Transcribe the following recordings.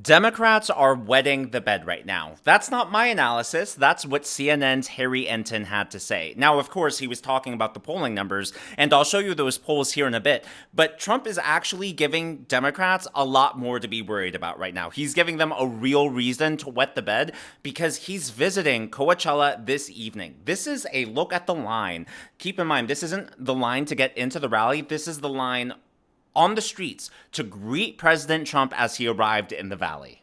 Democrats are wetting the bed right now. That's not my analysis. That's what CNN's Harry Enten had to say. Now, of course, he was talking about the polling numbers, and I'll show you those polls here in a bit. But Trump is actually giving Democrats a lot more to be worried about right now. He's giving them a real reason to wet the bed because he's visiting Coachella this evening. This is a look at the line. Keep in mind, this isn't the line to get into the rally. This is the line on the streets to greet President Trump as he arrived in the Valley.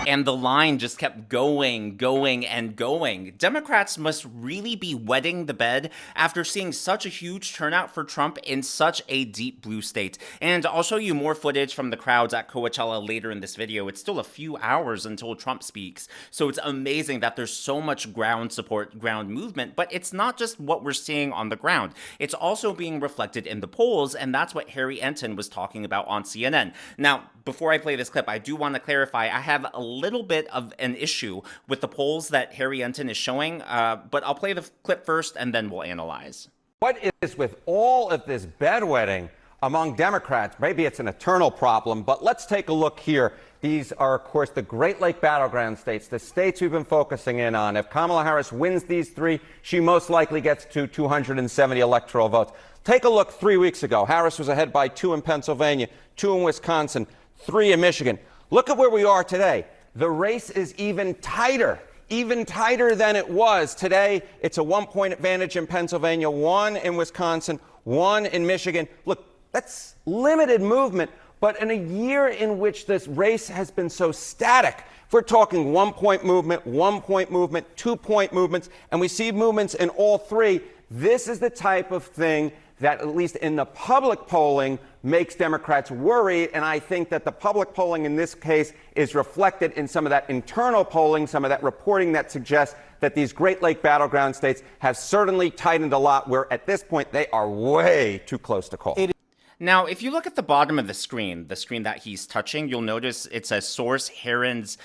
And the line just kept going, and going. Democrats must really be wetting the bed after seeing such a huge turnout for Trump in such a deep blue state. And I'll show you more footage from the crowds at Coachella later in this video. It's still a few hours until Trump speaks. So it's amazing that there's so much ground support, ground movement, but it's not just what we're seeing on the ground. It's also being reflected in the polls, and that's what Harry Enten was talking about on CNN. Now, before I play this clip, I do want to clarify, I have a little bit of an issue with the polls that Harry Enten is showing, but I'll play the clip first and then we'll analyze. What is with all of this bedwetting among Democrats? Maybe it's an eternal problem, but let's take a look here. These are, of course, the Great Lake battleground states, the states we've been focusing in on. If Kamala Harris wins these three, she most likely gets to 270 electoral votes. Take a look 3 weeks ago. Harris was ahead by 2 in Pennsylvania, 2 in Wisconsin, 3 in Michigan. Look at where we are today. The race is even tighter than it was. Today, it's a 1-point advantage in Pennsylvania, 1 in Wisconsin, 1 in Michigan. Look, that's limited movement, but in a year in which this race has been so static, if we're talking 1-point movement, 1-point movement, 2-point movements, and we see movements in all three, this is the type of thing that, at least in the public polling, makes Democrats worried. And I think that the public polling in this case is reflected in some of that internal polling, some of that reporting that suggests that these Great Lake battleground states have certainly tightened a lot, where at this point they are way too close to call. Now, if you look at the bottom of the screen that he's touching, you'll notice it says source Enten's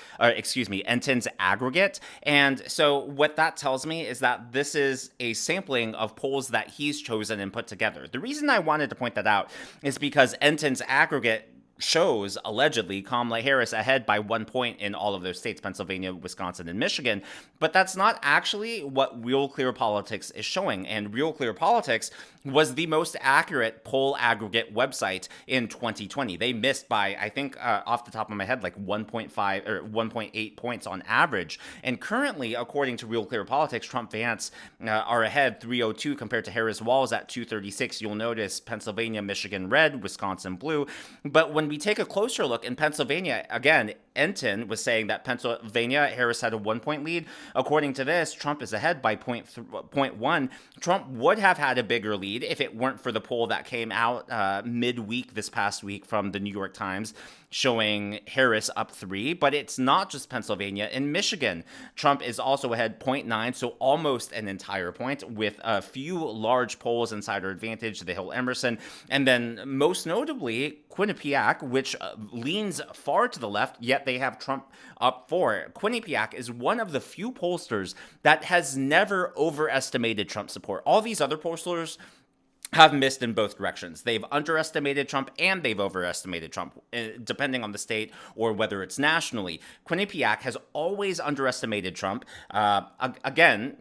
aggregate. And so what that tells me is that this is a sampling of polls that he's chosen and put together. The reason I wanted to point that out is because Enten's aggregate shows, allegedly, Kamala Harris ahead by 1 point in all of those states, Pennsylvania, Wisconsin, and Michigan. But that's not actually what Real Clear Politics is showing. And Real Clear Politics was the most accurate poll aggregate website in 2020. They missed by, I think, off the top of my head, like 1.5 or 1.8 points on average. And currently, according to Real Clear Politics, Trump Vance are ahead 302 compared to Harris Walz at 236. You'll notice Pennsylvania, Michigan red, Wisconsin blue. But when we take a closer look in Pennsylvania, again, Enten was saying that Pennsylvania, Harris had a 1-point lead. According to this, Trump is ahead by 0.1. Trump would have had a bigger lead if it weren't for the poll that came out midweek this past week from the New York Times showing Harris up 3. But it's not just Pennsylvania. In Michigan, Trump is also ahead 0.9, so almost an entire point, with a few large polls, Insider Advantage, The Hill Emerson, and then most notably Quinnipiac, which leans far to the left, yet they have Trump up 4. Quinnipiac is one of the few pollsters that has never overestimated Trump support. All these other pollsters have missed in both directions. They've underestimated Trump and they've overestimated Trump, depending on the state or whether it's nationally. Quinnipiac has always underestimated Trump. Again,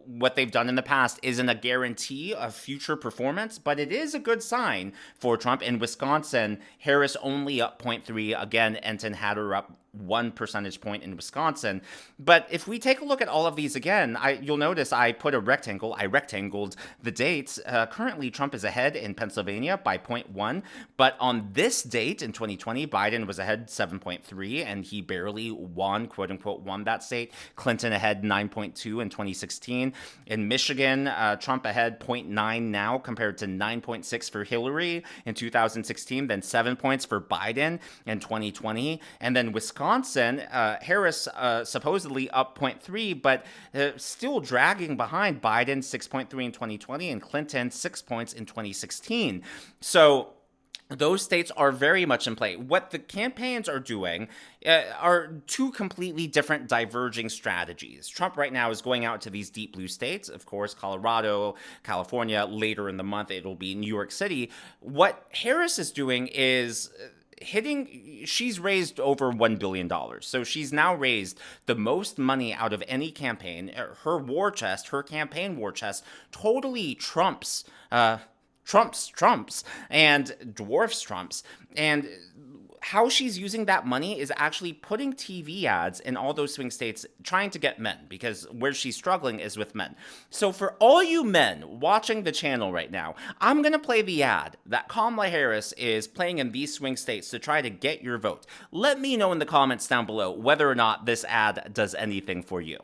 what they've done in the past isn't a guarantee of future performance, but it is a good sign for Trump. In Wisconsin, Harris only up 0.3. Again, Enton had her up 1 percentage point in Wisconsin. But if we take a look at all of these again, you'll notice I put a rectangle. I rectangled the dates. Currently, Trump is ahead in Pennsylvania by 0.1. But on this date in 2020, Biden was ahead 7.3, and he barely won, quote unquote, won that state. Clinton ahead 9.2 in 2016. In Michigan, Trump ahead 0.9 now compared to 9.6 for Hillary in 2016, then 7 points for Biden in 2020. And then Wisconsin, Harris supposedly up 0.3, but still dragging behind Biden 6.3 in 2020 and Clinton 6 points in 2016. So those states are very much in play. What the campaigns are doing are two completely different diverging strategies. Trump right now is going out to these deep blue states, of course, Colorado, California. Later in the month, it'll be New York City. What Harris is doing is she's raised over $1 billion. So she's now raised the most money out of any campaign. Her war chest, her campaign war chest, totally trumps and dwarfs Trump's. And how she's using that money is actually putting TV ads in all those swing states, trying to get men, because where she's struggling is with men. So for all you men watching the channel right now, I'm going to play the ad that Kamala Harris is playing in these swing states to try to get your vote. Let me know in the comments down below whether or not this ad does anything for you.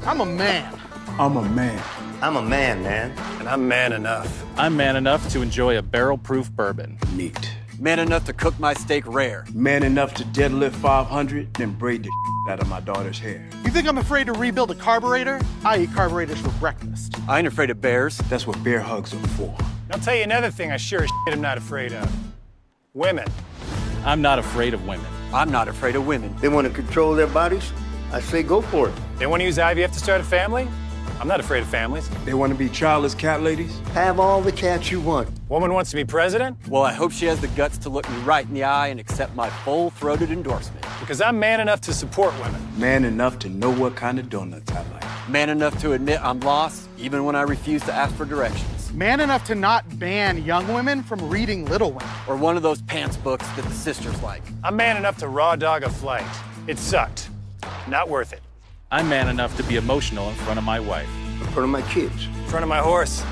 I'm a man. I'm a man. I'm a man, man. And I'm man enough. I'm man enough to enjoy a barrel-proof bourbon. Neat. Man enough to cook my steak rare. Man enough to deadlift 500, then braid the out of my daughter's hair. You think I'm afraid to rebuild a carburetor? I eat carburetors for breakfast. I ain't afraid of bears. That's what bear hugs are for. I'll tell you another thing I sure as am not afraid of. Women. I'm not afraid of women. I'm not afraid of women. They want to control their bodies? I say go for it. They want to use IVF to start a family? I'm not afraid of families. They want to be childless cat ladies? Have all the cats you want. Woman wants to be president? Well, I hope she has the guts to look me right in the eye and accept my full-throated endorsement. Because I'm man enough to support women. Man enough to know what kind of donuts I like. Man enough to admit I'm lost, even when I refuse to ask for directions. Man enough to not ban young women from reading Little Women. Or one of those pants books that the sisters like. I'm man enough to raw dog a flight. It sucked. Not worth it. I'm man enough to be emotional in front of my wife. In front of my kids. In front of my horse.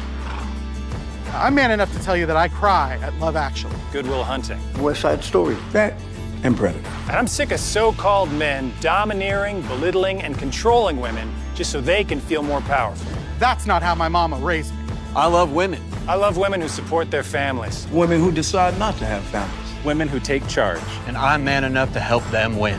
I'm man enough to tell you that I cry at Love Actually. Good Will Hunting. West Side Story. That and Predator. And I'm sick of so-called men domineering, belittling, and controlling women just so they can feel more powerful. That's not how my mama raised me. I love women. I love women who support their families. Women who decide not to have families. Women who take charge. And I'm man enough to help them win.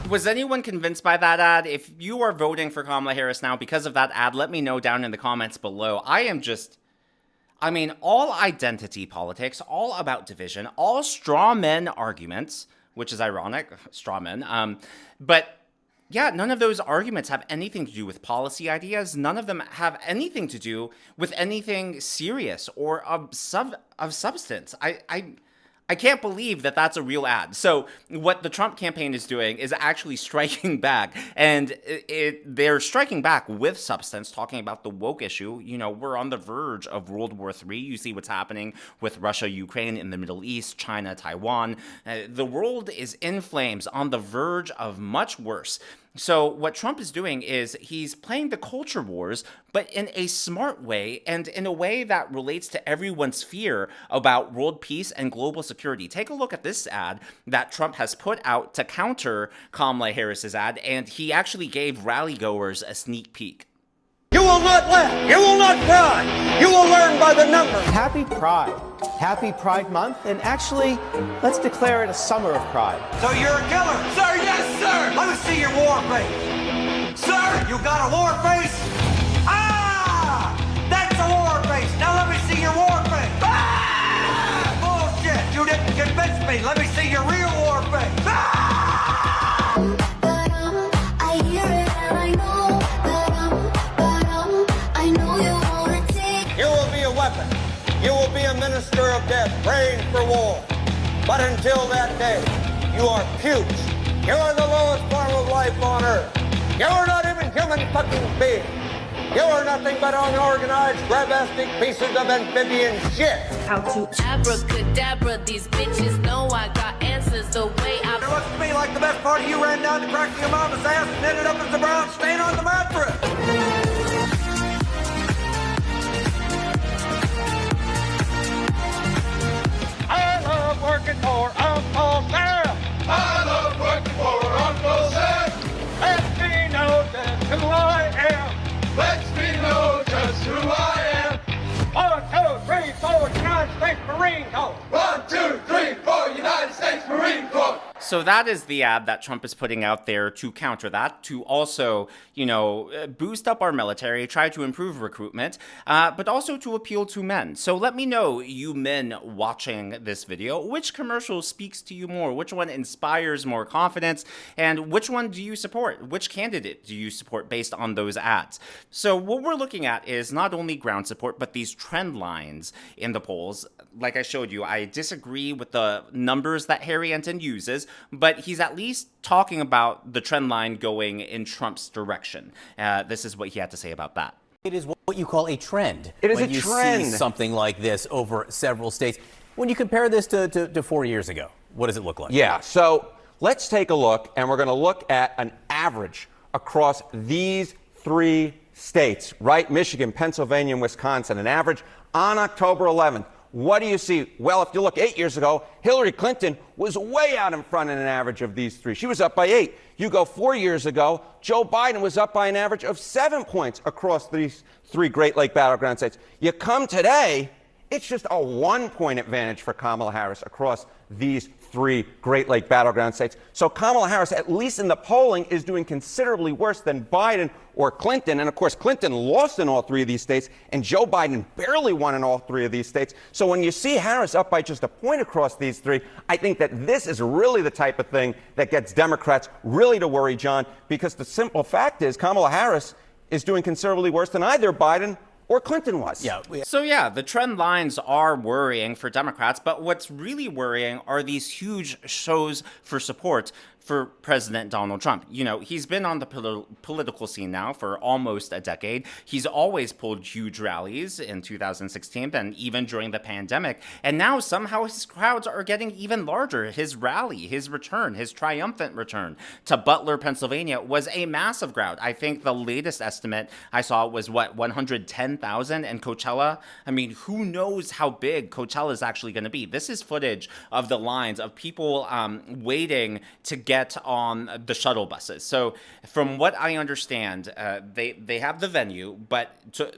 Was anyone convinced by that ad? If you are voting for Kamala Harris now because of that ad, let me know down in the comments below. All identity politics, all about division, all straw men arguments, which is ironic, straw men. But yeah, none of those arguments have anything to do with policy ideas. None of them have anything to do with anything serious or of substance. I can't believe that that's a real ad. So what the Trump campaign is doing is actually striking back, and they're striking back with substance, talking about the woke issue. We're on the verge of World War III. You see what's happening with Russia, Ukraine, in the Middle East, China, Taiwan. The world is in flames, on the verge of much worse. So what Trump is doing is he's playing the culture wars, but in a smart way and in a way that relates to everyone's fear about world peace and global security. Take a look at this ad that Trump has put out to counter Kamala Harris's ad, and he actually gave rally goers a sneak peek. You will not laugh. You will not cry. You will learn by the numbers. Happy Pride. Happy Pride Month. And actually, let's declare it a summer of pride. So you're a killer? Sir, yes, sir. Let me see your war face. Sir, you got a war face? Ah! That's a war face. Now let me see your war face. Ah! Bullshit. You didn't convince me. Let me see your real war face. Ah! I hear it and I know that I know you wanna take will be a minister of death, praying for war. But until that day, you are pukes. You are the lowest form of life on earth. You are not even human fucking beings. You are nothing but unorganized, grabastic pieces of amphibian shit. How to abracadabra, these bitches know I got answers the way I... It looks to me like the best part of you ran down the crack of your mama's ass and ended up as the brown stain on the mattress. I love working for Uncle Sam. I love working for Uncle Sam. Let me know just who I am. Lets me know just who I am. 1, 2, 3, 4, United States Marine Corps. 1, 2, 3, 4, United States Marine Corps. So that is the ad that Trump is putting out there to counter that, to also, boost up our military, try to improve recruitment, but also to appeal to men. So let me know, you men watching this video, which commercial speaks to you more? Which one inspires more confidence? And which one do you support? Which candidate do you support based on those ads? So what we're looking at is not only ground support, but these trend lines in the polls. Like I showed you, I disagree with the numbers that Harry Enten uses, but he's at least talking about the trend line going in Trump's direction. This is what he had to say about that. It is what you call a trend. It is when a you trend. See something like this over several states. When you compare this to 4 years ago, what does it look like? Yeah, so let's take a look, and we're going to look at an average across these 3 states, right? Michigan, Pennsylvania, and Wisconsin, an average on October 11th. What do you see? Well, if you look 8 years ago, Hillary Clinton was way out in front in an average of these 3. She was up by 8. You go 4 years ago, Joe Biden was up by an average of 7 points across these 3 Great Lake battleground states. You come today, it's just a 1-point advantage for Kamala Harris across these 3 Great Lake battleground states. So Kamala Harris, at least in the polling, is doing considerably worse than Biden or Clinton. And of course, Clinton lost in all 3 of these states, and Joe Biden barely won in all 3 of these states. So when you see Harris up by just a point across these 3, I think that this is really the type of thing that gets Democrats really to worry, John, because the simple fact is Kamala Harris is doing considerably worse than either Biden or Clinton was. Yeah. So yeah, the trend lines are worrying for Democrats, but what's really worrying are these huge shows for support for President Donald Trump. He's been on the political scene now for almost a decade. He's always pulled huge rallies in 2016 and even during the pandemic. And now somehow his crowds are getting even larger. His rally, his return, his triumphant return to Butler, Pennsylvania was a massive crowd. I think the latest estimate I saw was 110,000 in Coachella. I mean, who knows how big Coachella is actually going to be? This is footage of the lines of people waiting to get on the shuttle buses. So from what I understand, they have the venue, but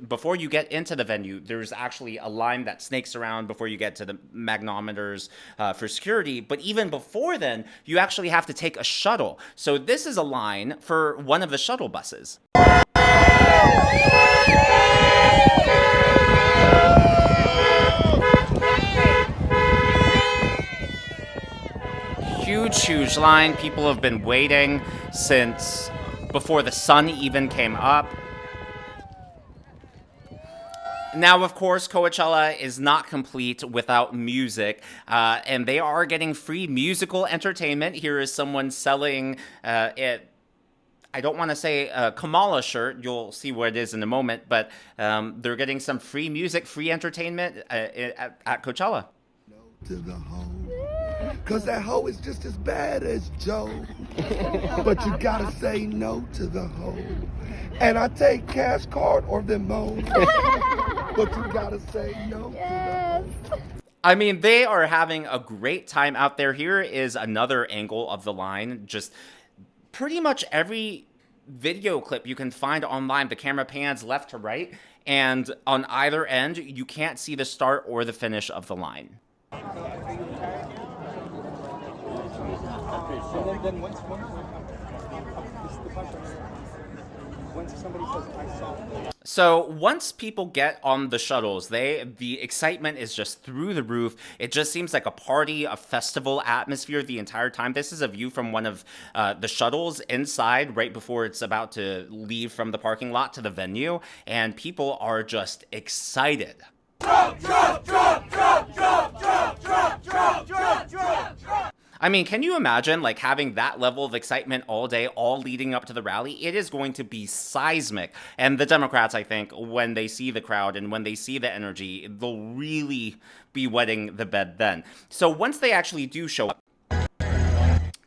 before you get into the venue, there's actually a line that snakes around before you get to the magnometers for security. But even before then, you actually have to take a shuttle. So this is a line for one of the shuttle buses. Huge line. People have been waiting since before the sun even came up. Now, of course, Coachella is not complete without music, and they are getting free musical entertainment. Here is someone selling it. I don't want to say a Kamala shirt. You'll see what it is in a moment, but they're getting some free music, free entertainment at Coachella. To the hoe, cause that hoe is just as bad as Joe. But you gotta say no to the hoe. And I take cash card or Venmo. But you gotta say no to the hoe. I mean, they are having a great time out there. Here is another angle of the line. Just pretty much every video clip you can find online, the camera pans left to right, and on either end, you can't see the start or the finish of the line. So once people get on the shuttles, the excitement is just through the roof. It just seems like a party, a festival atmosphere the entire time. This is a view from one of the shuttles inside right before it's about to leave from the parking lot to the venue, and people are just excited. Trump, Trump, Trump! I mean, can you imagine like having that level of excitement all day, all leading up to the rally? It is going to be seismic. And the Democrats, I think, when they see the crowd and when they see the energy, they'll really be wetting the bed then. So once they actually do show up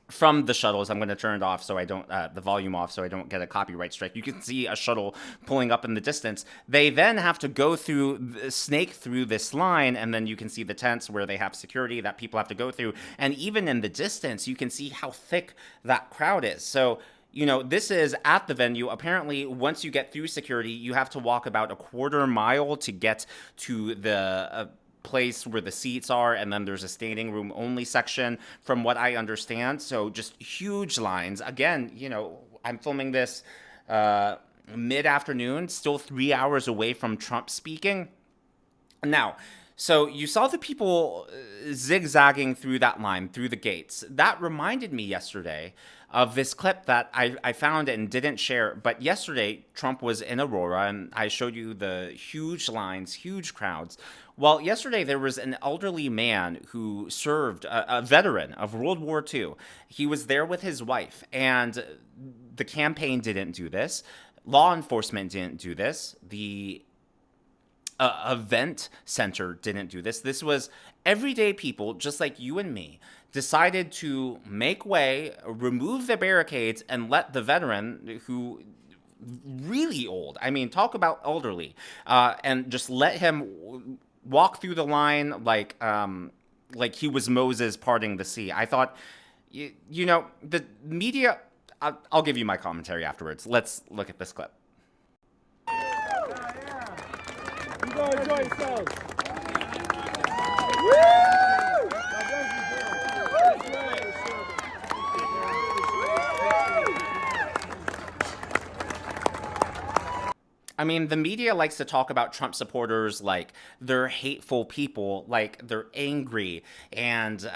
from the shuttles, I'm going to turn it off so I don't, the volume off so I don't get a copyright strike. You can see a shuttle pulling up in the distance. They then have to go through, snake through this line, and then you can see the tents where they have security that people have to go through. And even in the distance, you can see how thick that crowd is. So, you know, this is at the venue. Apparently, once you get through security, you have to walk about a quarter mile to get to the place where the seats are, and then there's a standing room only section from what I understand. So just huge lines. Again, you know, I'm filming this mid-afternoon, still 3 hours away from Trump speaking. Now, so you saw the people zigzagging through that line, through the gates. That reminded me yesterday of this clip that I found and didn't share. But yesterday, Trump was in Aurora, and I showed you the huge lines, huge crowds. Well, yesterday there was an elderly man who served, a veteran of World War II. He was there with his wife, and the campaign didn't do this. Law enforcement didn't do this. The event center didn't do this. This was everyday people, just like you and me, decided to make way, remove the barricades, and let the veteran, who really old, I mean, talk about elderly, and just let him walk through the line like he was Moses parting the sea. I thought, you know, the media, I'll give you my commentary afterwards. Let's look at this clip. You go enjoy yourselves. I mean, the media likes to talk about Trump supporters like they're hateful people, like they're angry, and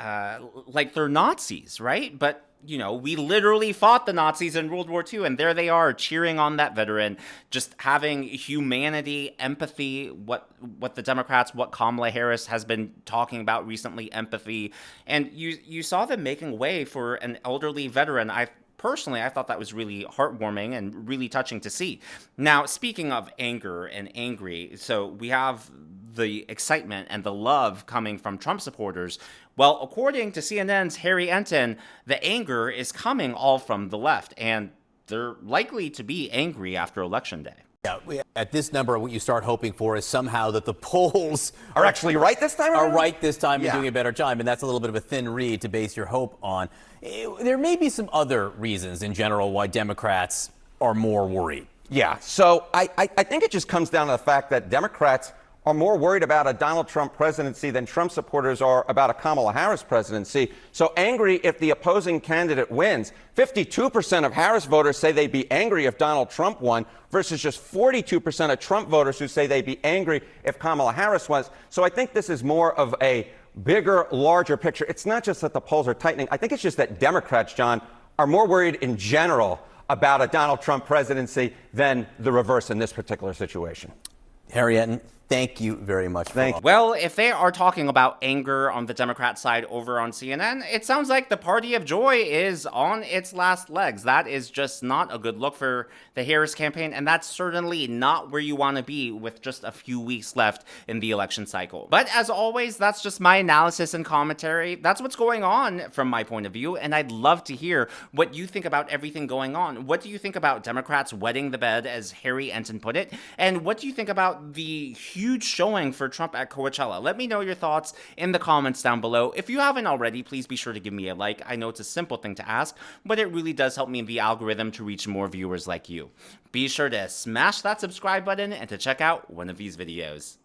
like they're Nazis, right? But, you know, we literally fought the Nazis in World War II, and there they are cheering on that veteran, just having humanity, empathy, what the Democrats, what Kamala Harris has been talking about recently, empathy. And you saw them making way for an elderly veteran. Personally, I thought that was really heartwarming and really touching to see. Now, speaking of anger and angry, so we have the excitement and the love coming from Trump supporters. Well, according to CNN's Harry Enten, the anger is coming all from the left, and they're likely to be angry after Election Day. Yeah, at this number, what you start hoping for is somehow that the polls are actually right this time? Are right this time and doing a better job, and that's a little bit of a thin reed to base your hope on. There may be some other reasons in general why Democrats are more worried. Yeah, so I think it just comes down to the fact that Democrats are more worried about a Donald Trump presidency than Trump supporters are about a Kamala Harris presidency. So angry if the opposing candidate wins. 52% of Harris voters say they'd be angry if Donald Trump won versus just 42% of Trump voters who say they'd be angry if Kamala Harris won. So I think this is more of a bigger, larger picture. It's not just that the polls are tightening. I think it's just that Democrats, John, are more worried in general about a Donald Trump presidency than the reverse in this particular situation. Harry Enten, thank you very much. Well, if they are talking about anger on the Democrat side over on CNN, it sounds like the party of joy is on its last legs. That is just not a good look for the Harris campaign, and that's certainly not where you want to be with just a few weeks left in the election cycle. But as always, that's just my analysis and commentary. That's what's going on from my point of view, and I'd love to hear what you think about everything going on. What do you think about Democrats wetting the bed, as Harry Enten put it? And what do you think about the huge showing for Trump at Coachella? Let me know your thoughts in the comments down below. If you haven't already, please be sure to give me a like. I know it's a simple thing to ask, but it really does help me in the algorithm to reach more viewers like you. Be sure to smash that subscribe button and to check out one of these videos.